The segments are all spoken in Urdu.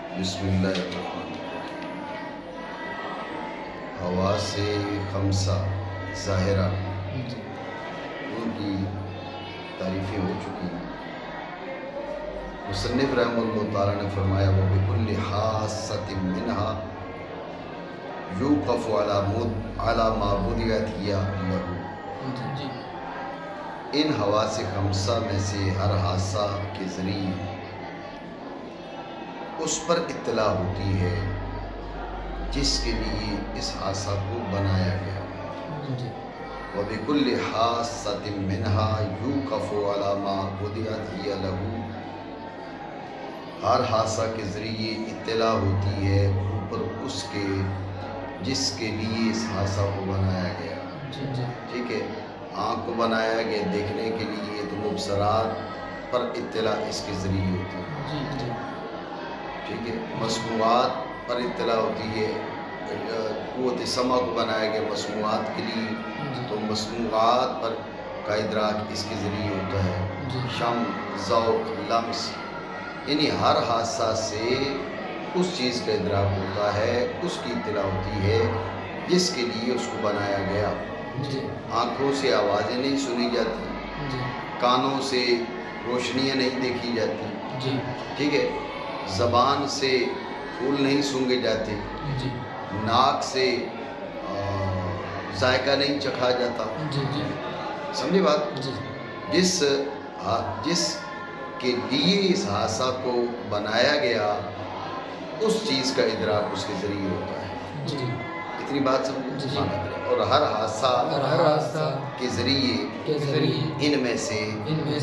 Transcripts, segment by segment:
بسم اللہ الرحمن الرحیم۔ حواس خمسہ ظاہرہ ان کی تعریفیں ہو چکی ہیں۔ مصنف رحمہ اللہ تعالیٰ نے فرمایا وَبِكُلِّ حَاسَّةٍ مِّنْهَا يُوقَفُ عَلَى مَا بُدِيَتْ هِيَ لَهُ۔ ان حواس خمسہ میں سے ہر حادثہ کے ذریعے اس پر اطلاع ہوتی ہے جس کے لیے اس حادثہ کو بنایا گیا۔ وَبِكُلِّ حَاسَّةٍ مِّنْهَا يُوقَفُ عَلَى مَا بُدِيَتْ هِيَ لَهُ۔ ہر حادثہ کے ذریعے اطلاع ہوتی ہے اوپر اس کے جس کے لیے اس حادثہ کو بنایا گیا۔ ٹھیک ہے، آنکھ کو بنایا گیا دیکھنے کے لیے، تو مبصرات پر اطلاع اس کے ذریعے ہوتی ہے۔ ٹھیک ہے، مسموعات پر اطلاع ہوتی ہے۔ قوت سمع کو بنایا گیا مسموعات کے لیے، تو مسموعات پر کا ادراک اس کے ذریعے ہوتا ہے۔ شم، ذوق، لمس، یعنی ہر حادثہ سے اس چیز کا ادراک ہوتا ہے، اس کی اطلاع ہوتی ہے جس کے لیے اس کو بنایا گیا۔ آنکھوں سے آوازیں نہیں سنی جاتی، کانوں سے روشنیاں نہیں دیکھی جاتی، ٹھیک ہے، زبان سے پھول نہیں سونگے جاتے، ناک سے ذائقہ نہیں چکھا جاتا۔ سمجھے بات؟ جس کے لیے اس حادثہ کو بنایا گیا اس چیز کا ادراک اس کے ذریعے ہوتا ہے۔ اتنی بات سمجھے؟ اور ہر حادثہ کے ذریعے ان میں سے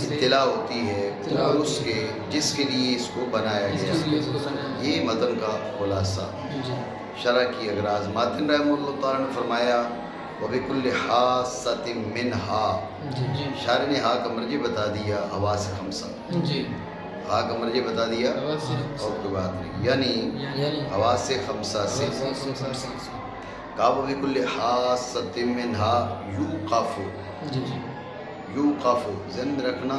اطلاع ہوتی ہے اور اس کے جس کے لیے اس کو بنایا گیا۔ یہ متن کا خلاصہ۔ شرح کی اغراض ماتن رحمہ اللہ تعالیٰ نے فرمایا وَبِكُلِّ حَاسَّةٍ مِّنْهَا، شارح نے ہا کا مرجع بتا دیا حواس خمسہ، ہا کا مرجع بتا دیا اور کوئی بات نہیں، یعنی حواس خمسہ سے کہا وَبِكُلِّ حَاسَّةٍ مِّنْهَا يُوقَفُ، یوقف ذہن میں رکھنا،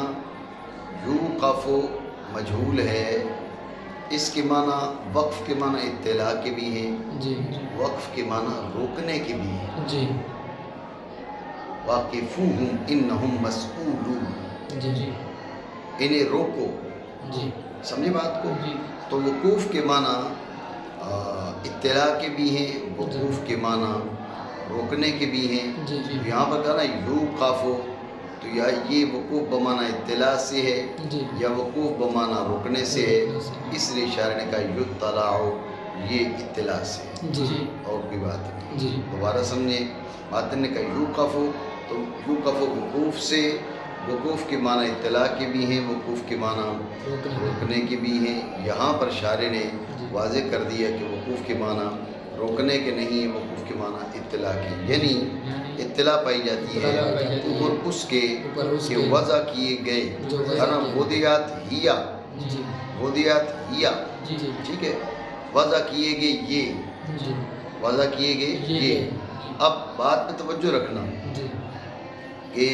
یوقف مجہول ہے، اس کے معنی وقف کے معنی اطلاع کے بھی ہیں، وقف کے معنی روکنے کے بھی ہیں۔ واقفوہم انہم مسئولون، انہیں روکو، سمجھے بات کو؟ تو وقوف کے معنی اطلاع کے بھی ہیں، وقوف کے معنی روکنے کے بھی ہیں۔ یہاں پر کہا نا یوقف، تو یا یہ وقوف بمعنی اطلاع سے ہے یا وقوف بمعنی روکنے سے ہے، اس لیے شاعر نے کہا یطلع، یہ اطلاع سے ہے، اور کوئی بات نہیں۔ دوبارہ سمجھیں، ماتن نے کہا یوقف، تو یوقف وقوف سے، وقوف کے معنی اطلاع کے بھی ہیں، وقوف کے معنی روکنے کے بھی ہیں۔ یہاں پر شاعر نے واضح کر دیا کہ وقوف کے معنی روکنے کے نہیں، وقوف کے معنی اطلاع کے، یعنی اطلاع پائی جاتی ہے اوپر اس کے کہ وضع کیے گئے، وضعیات ہیا، وضعیات ہیا، ٹھیک ہے، وضع کیے گئے یہ، وضع کیے گئے یہ۔ اب بات پہ توجہ رکھنا کہ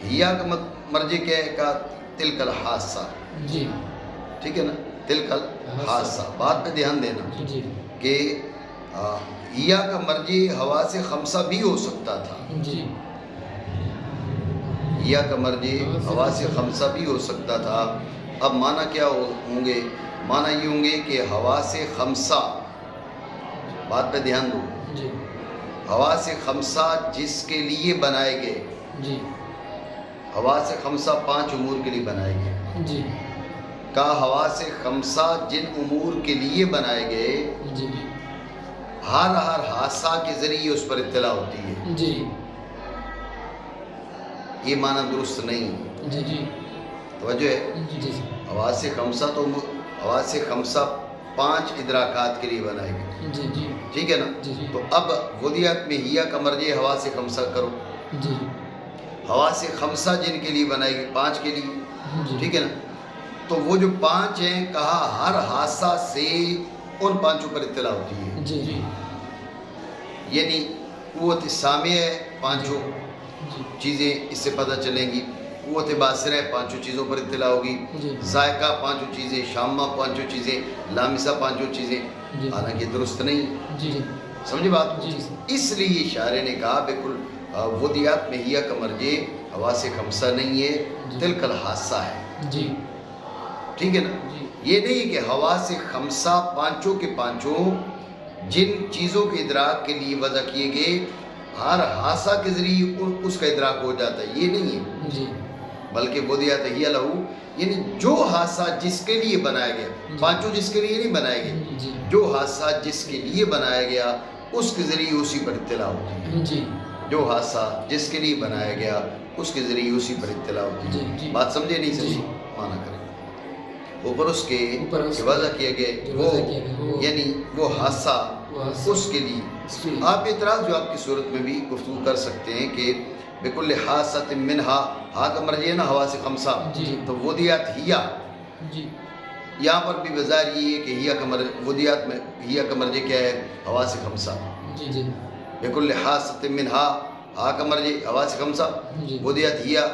ہیا کا مرجع کیا ہے؟ کا تلک الحادثہ، ٹھیک ہے نا، تلک الحادثہ۔ بات پہ دھیان دینا کہ ہیا کا مرجع حواس خمسہ بھی ہو سکتا تھا، ہیا کا مرجع حواس خمسہ بھی ہو سکتا تھا۔ اب معنی کیا ہوں گے؟ معنی یہ ہوں گے کہ حواس خمسہ، بات پہ دھیان دو، حواس خمسہ جس کے لیے بنائے گئے، حواس خمسہ 5 امور کے لیے بنائے گئے، کا حواس خمسہ جن امور کے لیے بنائے گئے، ہر حادثہ کے ذریعے اس پر اطلاع ہوتی ہے۔ یہ معنی درست نہیں، توجہ ہے۔ حواس خمسہ تو حواس خمسہ 5 ادراکات کے لیے بنائے گئے، ٹھیک ہے نا۔ تو اب وضعیات میں ہیا کا مرجع حواس خمسہ کرو، حواس خمسہ جن کے لیے بنائے گئے 5 کے لیے، ٹھیک ہے نا۔ تو وہ جو 5 ہیں، کہا ہر حادثہ سے ان 5 پر اطلاع ہوتی ہے، یعنی قوت سامع ہے، 5 چیزیں اس سے پتہ چلیں گی۔ قوت باصرہ پانچوں چیزوں پر اطلاع ہوگی، ذائقہ پانچوں چیزیں، شامہ پانچوں چیزیں، لامسہ پانچوں چیزیں، حالانکہ درست نہیں، سمجھے بات کو؟ اس لیے شاعر نے کہا بالکل ودیات میں ہیا کا مرجع حواس خمسہ نہیں ہے، تلک الحاسہ ہے، ٹھیک ہے نا؟ یہ نہیں کہ حواس خمسہ پانچوں کے پانچوں جن چیزوں کے ادراک کے لیے وضع کیے گئے ہر حاسہ کے ذریعے اس کا ادراک ہو جاتا ہے، یہ نہیں ہے، بلکہ ودیات ہی لہو یعنی جو حاسہ جس کے لیے بنایا گیا، پانچوں جس کے لیے نہیں بنائے گئے، جو حاسہ جس کے لیے بنایا گیا اس کے ذریعے اسی پر اطلاع ہوتی ہے، جو حاسہ جس کے لیے بنایا گیا اس کے ذریعے اسی پر اطلاع ہوتی ہے، بات سمجھے نہیں سمجھے؟ مانا کریں اوپر اس کے وضع کیے گئے وہ یعنی وہ حاسہ اس کے لیے، آپ اعتراض جو آپ کی صورت میں بھی گفتگو کر سکتے ہیں کہ بکل حاسۃ منہا، ہا کا مرجع ہے نا حواس خمسہ، تو ودیات ہیا، یہاں پر بھی بظاہر یہ ہے کہ ہیا کا ودیات میں ہیا کا مرجع کیا ہے؟ حواس خمسہ، بکل حاسۃ منہا، ہا کا مرجع حواس خمسہ، ودیات ہیا،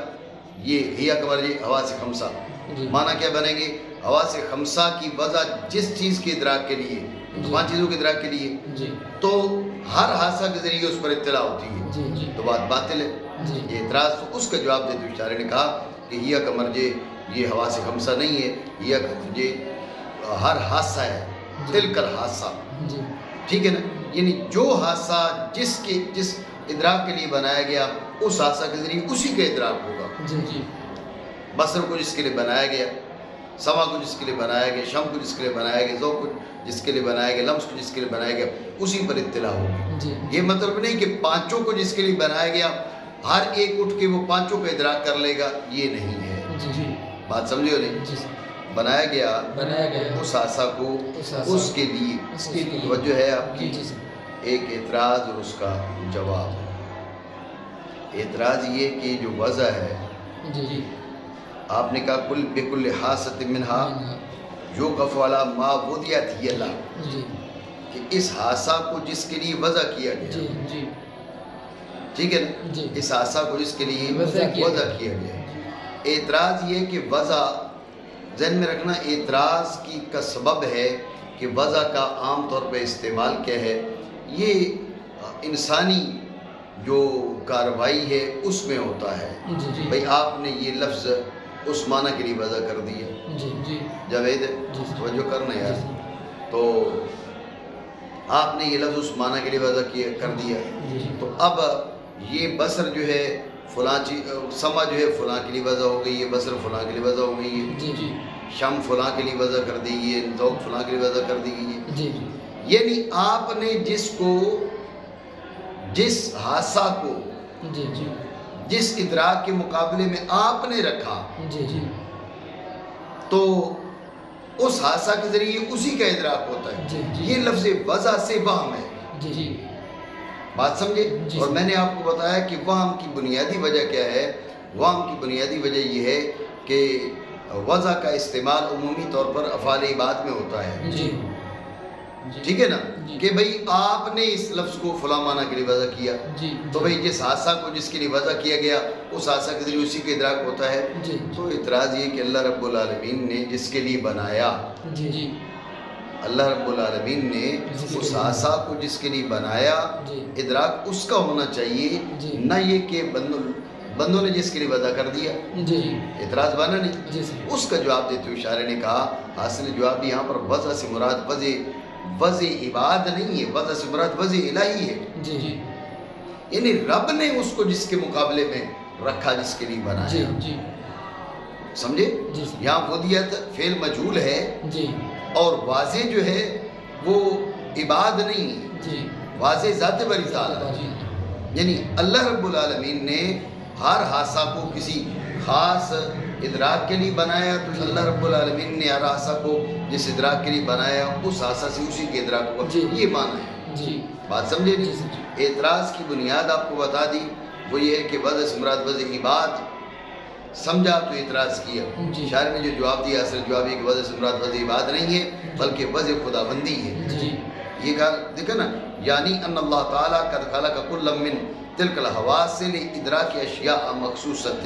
یہ ہیا کا مرجع حواس خمسہ، معنی کیا بنیں گے؟ حواس خمسہ کی وضع جس چیز کے ادراک کے لیے، پانچ چیزوں کے ادراک کے لیے، تو ہر حادثہ کے ذریعے اس پر اطلاع ہوتی ہے، تو بات باطل ہے، یہ اعتراض تو اس کا جواب دیتے ہوئے شاعر نے کہا کہ ہیا کا مرجع یہ حواس خمسہ نہیں ہے، ہیا کا مرجع ہر حادثہ ہے، تلک الحاسہ، ٹھیک ہے نا؟ یعنی جو حادثہ جس ادراک کے لیے بنایا گیا اس حادثہ کے ذریعے اسی کا ادراک ہوگا، بصر کو جس کے لیے بنایا گیا، سما کو جس کے لیے بنایا گیا، شم کو جس کے لیے بنایا گیا، ذوق کو جس کے لیے بنایا گیا، لمس کو جس کے لیے بنایا گیا، اسی پر اطلاع ہوگی۔ یہ مطلب نہیں کہ پانچوں کو جس کے لیے بنایا گیا ہر ایک اٹھ کے وہ پانچوں کا ادراک کر لے گا، یہ نہیں ہے، بات سمجھے ہو نہیں؟ بنایا گیا اس حادثہ کو اس کے لیے، توجہ ہے آپ کی؟ ایک اعتراض اور اس کا جواب ہے۔ اعتراض یہ کہ جو وضع ہے، آپ نے کہا کل بکل حاسۃ منہا جو کفوالا ما ودیات ہی اللہ، کہ اس حادثہ کو جس کے لیے وضع کیا گیا، ٹھیک ہے نا؟ اس حادثہ کو جس کے لیے وضع کیا گیا، اعتراض یہ کہ وضع ذہن میں رکھنا، اعتراض کی کا سبب ہے کہ وضع کا عام طور پہ استعمال کیا ہے، یہ انسانی جو کارروائی ہے اس میں ہوتا ہے، بھئی آپ نے یہ لفظ اس معنی کے لیے وضع کر دیا، جاوید توجہ کرنا یار، تو آپ نے یہ لفظ اس معنی کے لیے وضع کر دیا، تو اب یہ بصر جو ہے فلاں چیز، سما جو ہے فلاں کے لیے وضع ہو گئی ہے، بصر فلاں کے لیے وضع ہو گئی ہے، شم فلاں کے لیے وضع کر دی گئی ہے، ذوق فلاں کے لیے وضع کر دی گئی ہے، یعنی آپ نے جس حادثہ کو جس ادراک کے مقابلے میں آپ نے رکھا تو اس حادثہ کے ذریعے اسی کا ادراک ہوتا ہے، یہ لفظ وضع سے وہم ہے، بات سمجھے؟ اور میں نے آپ کو بتایا کہ وہم کی بنیادی وجہ کیا ہے، وہم کی بنیادی وجہ یہ ہے کہ وضع کا استعمال عمومی طور پر افعال عباد میں ہوتا ہے، ٹھیک ہے نا؟ کہ بھئی آپ نے اس لفظ کو فلاں معنی کے لیے وضع کیا، تو بھئی جس حادثہ کو جس کے لیے وضع کیا گیا اس حادثہ کے ذریعے اسی کا ادراک ہوتا ہے، تو اعتراض یہ کہ اللہ رب العالمین نے جس کے لیے بنایا، اللہ رب العالمین نے اس حادثہ کو جس کے لیے بنایا ادراک اس کا ہونا چاہیے، نہ یہ کہ بندوں نے جس کے لیے وضع کر دیا، اعتراض بنا نہیں؟ اس کا جواب دیتے ہوئے شاعر نے کہا، حاصل جواب یہاں پر وضع سے مراد وضع عباد نہیں ہے، وضع سے مراد وضع الہی ہے، یعنی رب نے اس کو جس کے مقابلے میں رکھا، جس کے لیے بنایا، سمجھے؟ یہاں ودیت فعل مجہول ہے اور واضح جو ہے وہ عباد نہیں ہے، واضح ذات باری تعالیٰ، یعنی اللہ رب العالمین نے ہر حادثہ کو کسی خاص ادراک کے لیے بنایا، تو اللہ رب العالمین نے ہر حادثہ کو جس ادراک کے لیے بنایا اس حادثہ سے اسی کے ادراک کو، یہ معنی ہے، بات سمجھے نہیں؟ اعتراض کی بنیاد آپ کو بتا دی، وہ یہ ہے کہ وضع سے مراد وضع عباد سمجھا تو اعتراض کیا، شاعر نے جو جواب دیا اصل جواب یہ کہ وضع سے مراد وضع عباد نہیں ہے بلکہ وضع خدا بندی ہے، یہ کہا دیکھا نا، یعنی ان اللہ تعالیٰ قد خلق کل من تلك الحواس لإدراك أشياء مخصوصة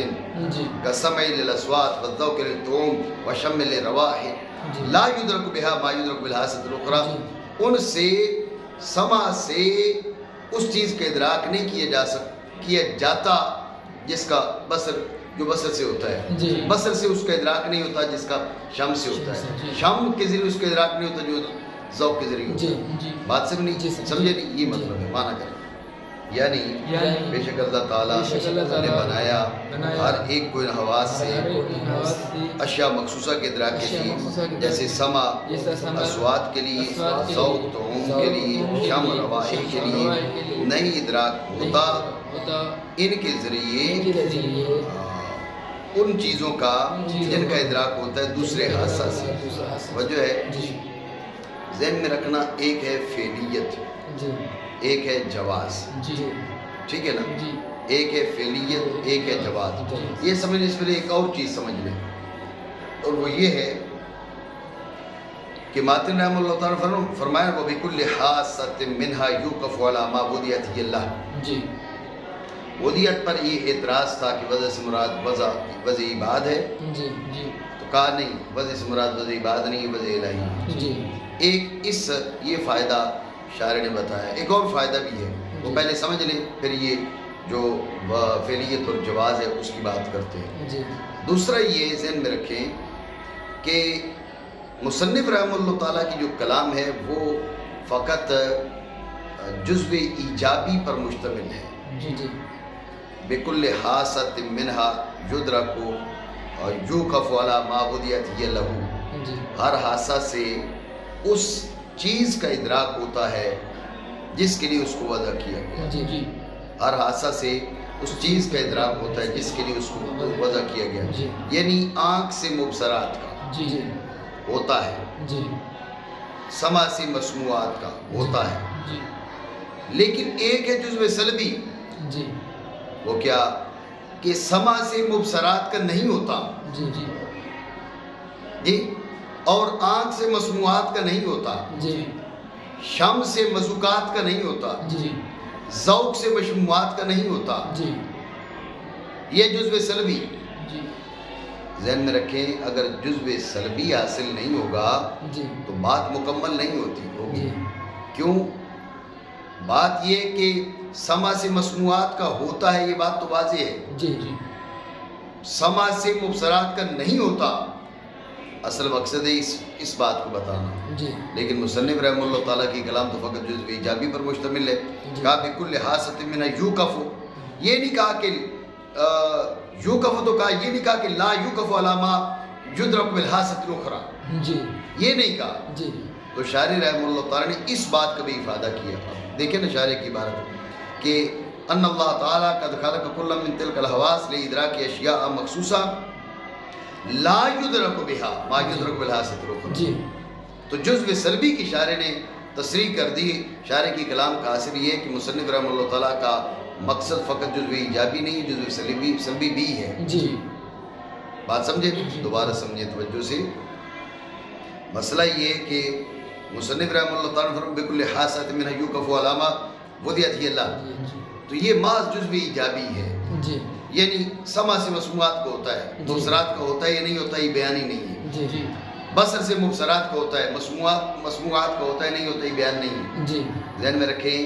كالسمع للأصوات والذوق للطعوم والشم للروائح لا يدرك بها ما يدرك بالحاسة الأخرى. ان سے سمع سے اس چیز کا ادراک نہیں کیا جاتا جس کا بصر جو بصر سے ہوتا ہے. بصر سے اس کا ادراک نہیں ہوتا جس کا شم سے ہوتا ہے. شم کے ذریعے اس کا ادراک نہیں ہوتا جو ذوق کے ذریعے ہوتا ہے. بات سمجھ نہیں سمجھے نہیں؟ یہ مطلب ہے معنی کریں. یعنی بے شک اللہ تعالیٰ نے بنایا ہر ایک کو ان حواس سے اشیاء مخصوصہ کے ادراک کے لیے، جیسے سمع اصوات کے لیے، ذوق طعوم کے لیے، شم روائح کے لیے نہیں ادراک ہوتا. ان کے ذریعے ان چیزوں کا جن کا ادراک ہوتا ہے دوسرے حادثہ سے. وجہ ہے ذہن میں رکھنا، ایک ہے فعلیت، ایک ہے جواز. ٹھیک ہے نا؟ ایک ہے فعلیت، ایک ہے جواز. یہ سمجھنے سے پہلے ایک اور چیز سمجھ لیں، اور وہ یہ ہے کہ ماتن رحمہ اللہ تعالیٰ فرمایا وَبِكُلِّ حَاسَّةٍ مِّنْهَا يُوقَفُ عَلَى مَا وُضِعَتْ هِيَ اللَّهُ. وضعیت پر یہ اعتراض تھا کہ وضع سے مراد وضع عباد ہے، تو کہا نہیں، وضع سے مراد وضع عباد نہیں، وضع الہی. ایک اس یہ فائدہ شاعر نے بتایا. ایک اور فائدہ بھی ہے، وہ پہلے سمجھ لیں پھر یہ جو فعلیت اور جواز ہے اس کی بات کرتے ہیں. دوسرا یہ ذہن میں رکھیں کہ مصنف رحمہ اللہ تعالیٰ کی جو کلام ہے وہ فقط جزو ایجابی پر مشتمل ہے. بِكُلِّ حَاسَةٍ مِّنْهَا يُدْرَكُ يُوقَفُ عَلَى مَا وُضِعَتْ هِيَ لَهُ. ہر حادثہ سے اس چیز کا ادراک ہوتا ہے جس کے لیے اس کو وضع کیا گیا. ہر حادثہ سے اس چیز کا ادراک ہوتا ہے جس کے لیے اس کو وضع کیا گیا. یعنی آنکھ سے مبصرات کا ہوتا ہے، سمع سے مسموعات کا ہوتا ہے. لیکن ایک ہے جزو سلبی، وہ کیا کہ سمع سے مبصرات کا نہیں ہوتا جی، اور آنکھ سے مسموعات کا نہیں ہوتا، شم سے مذوقات کا نہیں ہوتا، ذوق سے مشموعات کا نہیں ہوتا. یہ جزو سلبی. ذہن میں رکھیں اگر جزو سلبی حاصل نہیں ہوگا تو بات مکمل نہیں ہوتی. کیوں؟ بات یہ کہ سمع سے مسموعات کا ہوتا ہے، یہ بات تو واضح ہے. سمع سے مبصرات کا نہیں ہوتا، اصل مقصد ہے اس بات کو بتانا. لیکن مصنف رحمہ اللہ تعالیٰ کی کلام تو فقط جزو ایجابی پر مشتمل ہے. کہا بِكُلِّ حَاسَةٍ مِّنْهَا يُوقَفُ. یہ نہیں کہا کہ یوقف، تو کہا یہ نہیں کہا کہ لا یوقف علی ما یدرک بالحاسۃ الاخری. یہ نہیں کہا. تو شاعر رحمہ اللہ تعالیٰ نے اس بات کا بھی افادہ کیا. دیکھیں نا شاعر کی عبارت کہ ان اللہ تعالیٰ قد خلق کل من تلک الحواس لادراک اشیاء مخصوصہ لا یدرک بها ما یدرک بالحاسۃ الاخری. تو جزو سلبی کی شاعر نے تصریح کر دی. شاعر کی کلام کا حاصل یہ ہے کہ مصنف رحمہ اللہ تعالیٰ کا مقصد فقط جزو ایجابی نہیں، جزو سلبی بھی ہے. بات سمجھے؟ دوبارہ سمجھے توجہ سے. مسئلہ یہ کہ مصنف رحمہ اللہ تعالیٰ فرماتے ہیں بِكُلِّ حَاسَةٍ مِّنْهَا يُوقَفُ عَلَى مَا وُضِعَتْ هِيَ اللَّهُ. تو یہ محض جزو ایجابی ہے. یعنی سمع سے مسموعات کو ہوتا ہے، مبصرات کا ہوتا ہے، یہ نہیں ہوتا، یہ بیان ہی نہیں ہے. بصر سے مبصرات کا ہوتا ہے، مسموعات کا ہوتا ہے، نہیں ہوتا، یہ بیان نہیں ہے. ذہن میں رکھیں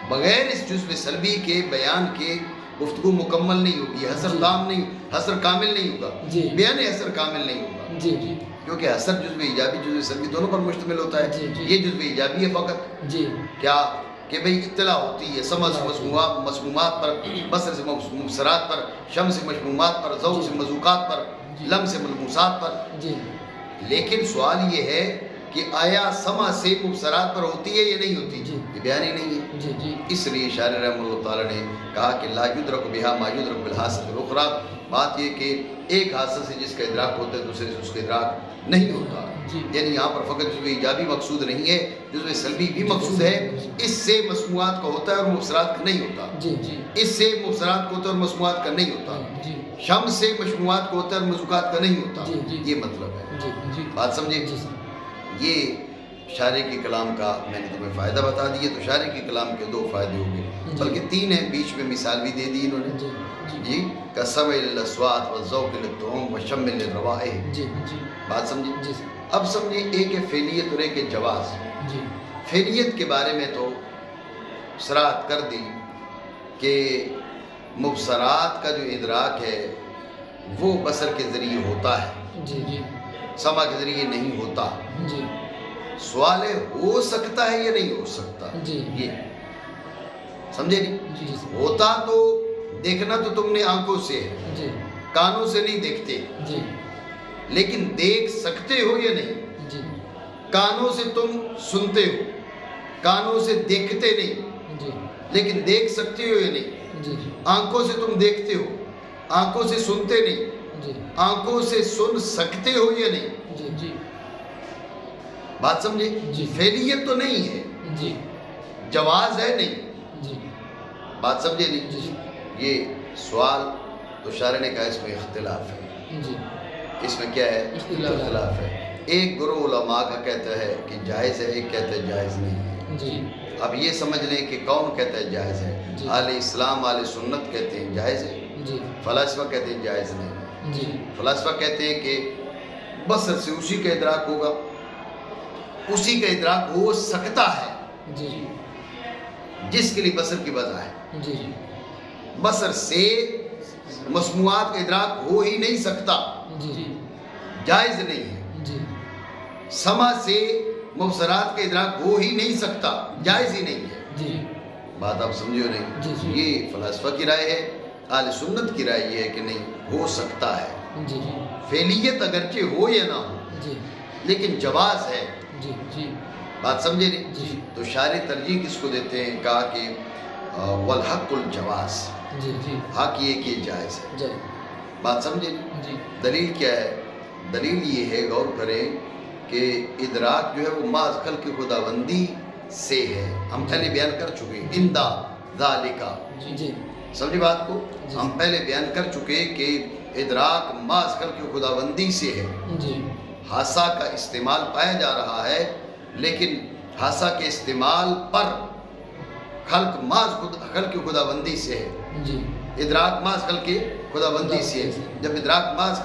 بغیر اس جزو سلبی کے بیان کے گفتگو مکمل نہیں ہوگی. حصر کامل نہیں ہوگا، بیان حصر کامل نہیں ہوگا. کیونکہ حصر جزو ایجابی جزو سلبی دونوں پر مشتمل ہوتا ہے. یہ جزو ایجابی ہے فقط. کیا کہ بھئی اطلاع ہوتی ہے سمع سے مسموعات پر، بصر سے مبصرات پر، شم سے مشمومات پر، ذوق سے مذوقات پر، لم سے ملموسات پر. لیکن سوال یہ ہے کہ آیا سمع سے مبصرات پر ہوتی ہے یا نہیں ہوتی؟ یہ بیان ہی نہیں ہے. اس لیے شاعر رحمہ اللہ تعالیٰ نے کہا کہ لا یدرک بها ما یدرک بالحاسۃ الاخری. بات یہ کہ ایک حادثہ سے جس کا ادراک ہوتا ہے دوسرے سے اس کا ادراک نہیں ہوتا. یعنی یہاں پر فقط جزو ایجابی مقصود نہیں ہے، جزو سلبی بھی مقصود ہے. اس سے مسموعات کا ہوتا ہے اور مبصرات کا نہیں ہوتا. اس سے مبصرات کا ہوتا ہے اور مسموعات کا نہیں ہوتا. شم سے مشموعات کا ہوتا ہے اور مذوقات کا نہیں ہوتا. یہ مطلب ہے. بات سمجھے؟ یہ شاعر کے کلام کا میں نے تمہیں فائدہ بتا دیا، تو شاعر کے کلام کے 2 فائدے ہو گئے، بلکہ 3 ہیں، بیچ میں مثال بھی دے دی انہوں نے جی، کسم الاصوات والذوق للطعوم وشم للروائح، بات سمجھے؟ اب سمجھے ایک ہے فعلیت اور ایک ہے جواز۔ فعلیت کے بارے میں تو صراحت کر دی کہ مبصرات کا جو ادراک ہے وہ بصر کے ذریعے ہوتا ہے، سمع کے ذریعے نہیں ہوتا۔ سوال ہے ہو سکتا ہے یا نہیں ہو سکتا، یہ سمجھے نہیں؟ ہوتا تو دیکھنا تو تم نے آنکھوں سے ہے، کانوں سے نہیں دیکھتے، لیکن دیکھ سکتے ہو یا نہیں؟ کانوں سے تم سنتے ہو، کانوں سے دیکھتے نہیں، لیکن دیکھ سکتے ہو یا نہیں؟ آنکھوں سے تم دیکھتے ہو، آنکھوں سے سنتے نہیں، آنکھوں سے سن سکتے ہو یا نہیں؟ بات سمجھے؟ فعلیت تو نہیں ہے، جواز ہے نہیں، بات سمجھے نہیں؟ یہ سوال تو شاعر نے کہا اس میں اختلاف ہے، اس میں کیا ہے؟ اختلاف ہے۔ ایک گروہ علماء کا کہتا ہے کہ جائز ہے، ایک کہتا ہے جائز نہیں ہے۔ اب یہ سمجھ لیں کہ کون کہتا ہے جائز ہے؟ اہل اسلام اہل سنت کہتے ہیں جائز ہے، فلاسفہ کہتے ہیں جائز نہیں۔ فلاسفہ کہتے ہیں کہ بصر سے اسی کا ادراک ہوگا، اسی کا ادراک ہو سکتا ہے جس کے لیے بصر کی وجہ ہے۔ بصر سے مسموعات کا ادراک ہو ہی نہیں سکتا، جائز نہیں ہے۔ سمع سے مبصرات کا ادراک ہو ہی نہیں سکتا، جائز ہی نہیں ہے۔ بات آپ سمجھو نہیں؟ یہ فلاسفہ کی رائے ہے، اہل سنت کی رائے یہ ہے کہ نہیں، ہو سکتا ہے، فعلیت اگرچہ ہو یا نہ ہو لیکن جواز ہے، بات سمجھے نہیں؟ تو شاعر ترجیح کس کو دیتے ہیں؟ کہا کہ والحق الجواز، حق یہ کہ جائز ہے، بات سمجھے؟ دلیل کیا ہے؟ دلیل یہ ہے، غور کریں کہ ادراک جو ہے وہ محض خلق خداوندی سے ہے، ہم پہلے بیان کر چکے اندہ ذالکا، سمجھی بات کو؟ ہم پہلے بیان کر چکے کہ ادراک محض خلق خداوندی سے ہے۔ حاسہ کا استعمال پایا جا رہا ہے، لیکن حاسہ کے استعمال پر خلق محض خلق خداوندی سے ہے، ادراک محض خلق خداوندی سے ہے۔ جب ادراک محض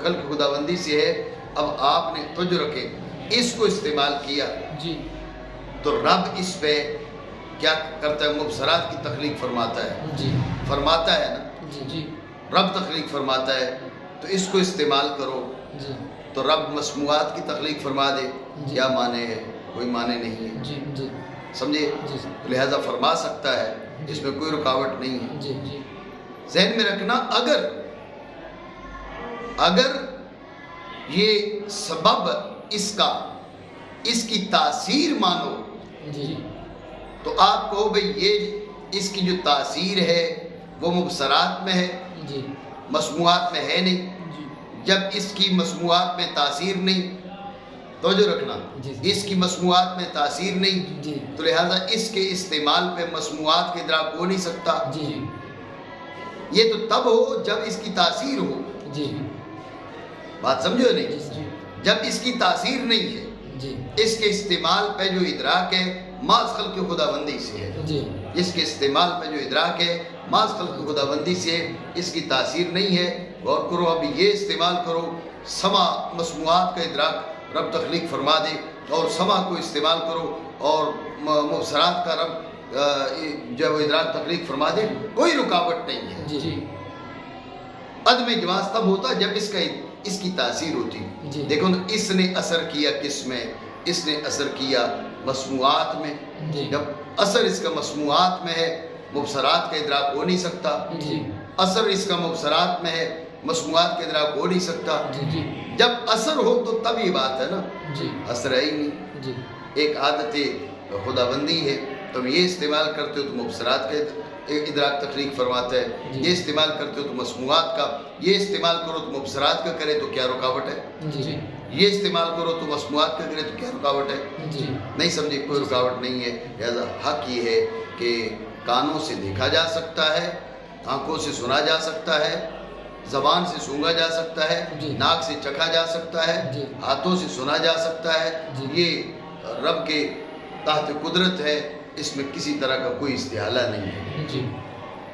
خلق خداوندی سے ہے، اب آپ نے توجہ رکھیں اس کو استعمال کیا تو رب اس پہ کیا کرتا ہے؟ مبصرات کی تخلیق فرماتا ہے، فرماتا ہے نا، رب تخلیق فرماتا ہے، تو اس کو استعمال کرو تو رب مسموعات کی تخلیق فرما دے، کیا معنی ہے؟ کوئی معنی نہیں ہے، سمجھے؟ لہذا فرما سکتا ہے، اس میں کوئی رکاوٹ نہیں ہے۔ ذہن میں رکھنا، اگر یہ سبب اس کی تاثیر مانو تو آپ کہو بھئی یہ اس کی جو تاثیر ہے وہ مبصرات میں ہے، مسموعات میں ہے نہیں۔ جب اس کی مسموعات میں تاثیر نہیں، توجہ رکھنا، اس کی مسموعات میں تاثیر نہیں تو لہذا اس کے استعمال پہ مسموعات کے ادراک ہو نہیں سکتا۔ یہ تو تب ہو جب اس کی تاثیر ہو، بات سمجھو نہیں؟ جب اس کی تاثیر نہیں ہے، اس کے استعمال پہ جو ادراک ہے محض خلق خداوندی سے ہے، اس کے استعمال پہ جو ادراک ہے محض خلق خداوندی سے ہے، اس کی تاثیر نہیں ہے۔ غور کرو، اب یہ استعمال کرو، سمع مسموعات کا ادراک رب تخلیق فرما دے، اور سمع کو استعمال کرو اور مبصرات کا رب جب ادراک تخلیق فرما دے، کوئی رکاوٹ نہیں ہے۔ عدم جواز تب ہوتا جب اس کی تاثیر ہوتی۔ دیکھو اس نے اثر کیا کس میں؟ اس نے اثر کیا مسموعات میں۔ جب اثر اس کا مسموعات میں ہے، مبصرات کا ادراک ہو نہیں سکتا۔ اثر اس کا مبصرات میں ہے، مسموعات کا ادراک ہو نہیں سکتا۔ جب اثر ہو تو تب یہ بات ہے نا، اثر ہے ہی نہیں۔ ایک عادت خداوندی ہے، تم یہ استعمال کرتے ہو تو مبصرات کا ادراک تخلیق فرماتا ہے، یہ استعمال کرتے ہو تو مسموعات کا، یہ استعمال کرو تو مبصرات کا کرے تو کیا رکاوٹ ہے؟ یہ استعمال کرو تو مسموعات کا کرے تو کیا رکاوٹ ہے؟ نہیں سمجھے؟ کوئی رکاوٹ نہیں ہے۔ لہذا حق یہ ہے کہ کانوں سے دیکھا جا سکتا ہے، آنکھوں سے سنا جا سکتا ہے، زبان سے سونگا جا سکتا ہے، ناک سے چکھا جا سکتا ہے، ہاتھوں سے سنا جا سکتا ہے، یہ رب کے تحت قدرت ہے، اس میں کسی طرح کا کوئی استحالہ نہیں ہے. جی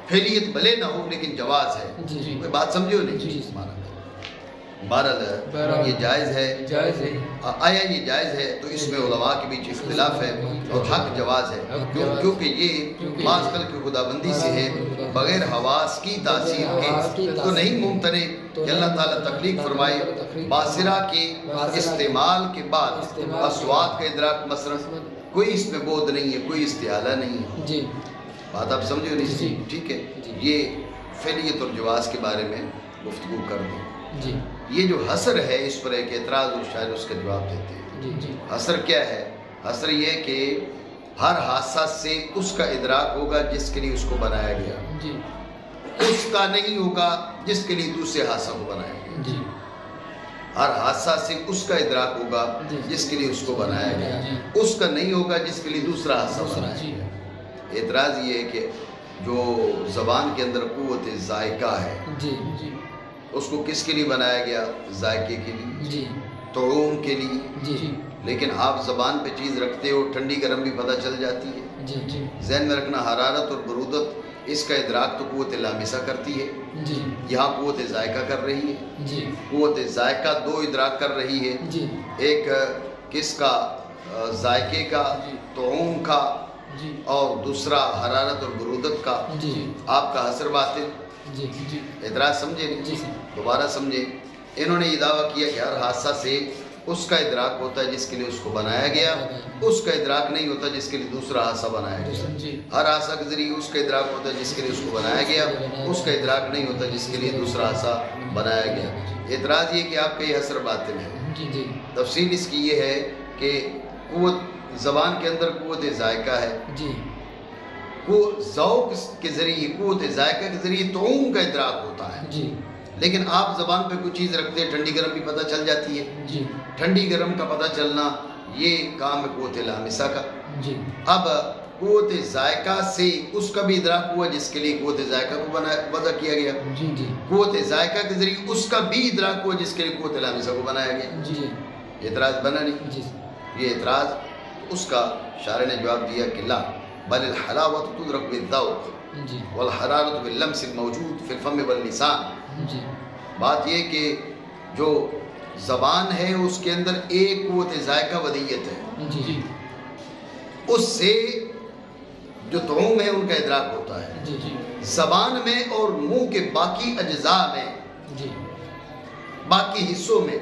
فعلیت بھلے نہ ہو لیکن جواز ہے. جی کوئی بات سمجھو نہیں؟ جی. بہرحال یہ جائز ہے. جائز ہے. آیا یہ جائز ہے تو اس میں علماء کے بیچ اختلاف ہے اور حق جواز ہے، کیونکہ یہ بعض کل کی خدا بندی سے ہے، بغیر حواس کی تاثیر کے تو نہیں ممتنع کہ اللہ تعالیٰ تخلیق فرمائے باصرہ کے استعمال کے بعد اصوات کا ادراک مثلا، کوئی اس میں بود نہیں ہے، کوئی استحالہ نہیں ہے. جی بات آپ سمجھو نہیں؟ ٹھیک ہے. یہ فعلیت اور جواز کے بارے میں گفتگو کر دیں. جی یہ جو حصر ہے اس پر ایک اعتراض اور شاید اس کا جواب دیتے ہیں. جی جی حصر کیا ہے؟ حصر یہ کہ ہر حادثہ سے اس کا ادراک ہوگا جس کے لیے اس کو بنایا گیا، جی اس کا نہیں ہوگا جس کے لیے دوسرے حادثہ کو بنایا گیا. جی ہر حادثہ سے اس کا ادراک ہوگا جس کے لیے اس کو بنایا گیا، اس کا نہیں ہوگا جس کے لیے دوسرا حادثہ بنایا گیا. اعتراض یہ ہے کہ جو زبان کے اندر قوت ذائقہ ہے، جی جی اس کو کس کے لیے بنایا گیا؟ ذائقے کے لیے، جی طعوم کے لیے. جی لیکن آپ زبان پہ چیز رکھتے ہو، ٹھنڈی گرم بھی پتہ چل جاتی ہے. جی جی ذہن میں رکھنا، حرارت اور برودت اس کا ادراک تو قوت لامسہ کرتی ہے، جی یہاں قوت ذائقہ کر رہی ہے. جی قوت ذائقہ دو ادراک کر رہی ہے، جی ایک کس کا؟ ذائقے کا، طعوم کا، جی اور دوسرا حرارت اور برودت کا. جی آپ کا حصر باطل. جی جی اعتراض سمجھے نہیں؟ جی دوبارہ سمجھے. انہوں نے یہ دعویٰ کیا کہ ہر حادثہ سے اس کا ادراک ہوتا ہے جس کے لیے اس کو بنایا گیا، اس کا ادراک نہیں ہوتا جس کے لیے دوسرا حادثہ بنایا گیا. جی ہر حادثہ کے ذریعے اس کا ادراک ہوتا ہے جس کے لیے اس کو بنایا گیا، اس کا ادراک نہیں ہوتا جس کے لیے دوسرا حادثہ بنایا گیا. اعتراض یہ کہ آپ کا یہ حصر باطل ہے. جی جی تفصیل اس کی یہ ہے کہ قوت زبان کے اندر قوت ذائقہ ہے، جی وہ ذوق کے ذریعے، قوت ذائقہ کے ذریعے طعوم کا ادراک ہوتا ہے. جی لیکن آپ زبان پہ کوئی چیز رکھتے ہیں، ٹھنڈی گرم بھی پتہ چل جاتی ہے. جی ٹھنڈی گرم کا پتہ چلنا یہ کام ہے قوت لامسہ کا. جی اب قوت ذائقہ سے اس کا بھی ادراک ہوا جس کے لیے قوت ذائقہ کو وضع کیا گیا. جی جی قوت ذائقہ کے ذریعے اس کا بھی ادراک ہوا جس کے لیے قوت لامسہ کو بنایا گیا. جی اعتراض بنا نہیں؟ جی یہ اعتراض اس کا شارح نے جواب دیا کہ لا بل الحلاوت تدرک بالذوق جی والحرارت باللمس الموجود فی الفم واللسان. جی بات یہ کہ جو زبان ہے اس کے اندر ایک قوت ذائقہ ودیت ہے، جی اس سے جو طعوم ہے ان کا ادراک ہوتا ہے. جی جی زبان میں اور منہ کے باقی اجزاء میں، جی باقی حصوں میں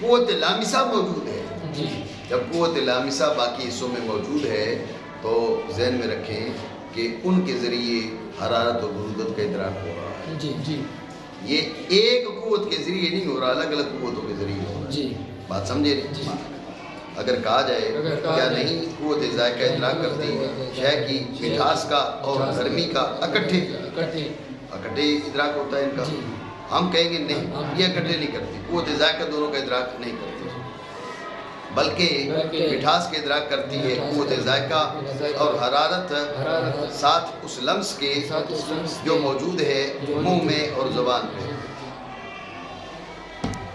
قوت لامسہ موجود ہے. جی جب قوت لامسہ باقی حصوں میں موجود ہے تو ذہن میں رکھیں کہ ان کے ذریعے حرارت و برودت کا ادراک ہو رہا ہے. جی جی یہ ایک قوت کے ذریعے نہیں ہو رہا، الگ الگ قوتوں کے ذریعے ہو رہا ہے. جی بات سمجھے نہیں؟ اگر کہا جائے کیا نہیں قوت ذائقہ ادراک کرتی شے کی مٹھاس کا اور گرمی کا اکٹھے ادراک ہوتا ہے ان کا؟ ہم کہیں گے نہیں، یہ اکٹھے نہیں کرتی. قوت ذائقہ دونوں کا ادراک نہیں کرتی، بلکہ مٹھاس کے ادراک کرتی ہے. قوت ذائقہ اور حرارت ساتھ اس لمس کے جو موجود ہے منہ میں اور زبان پہ،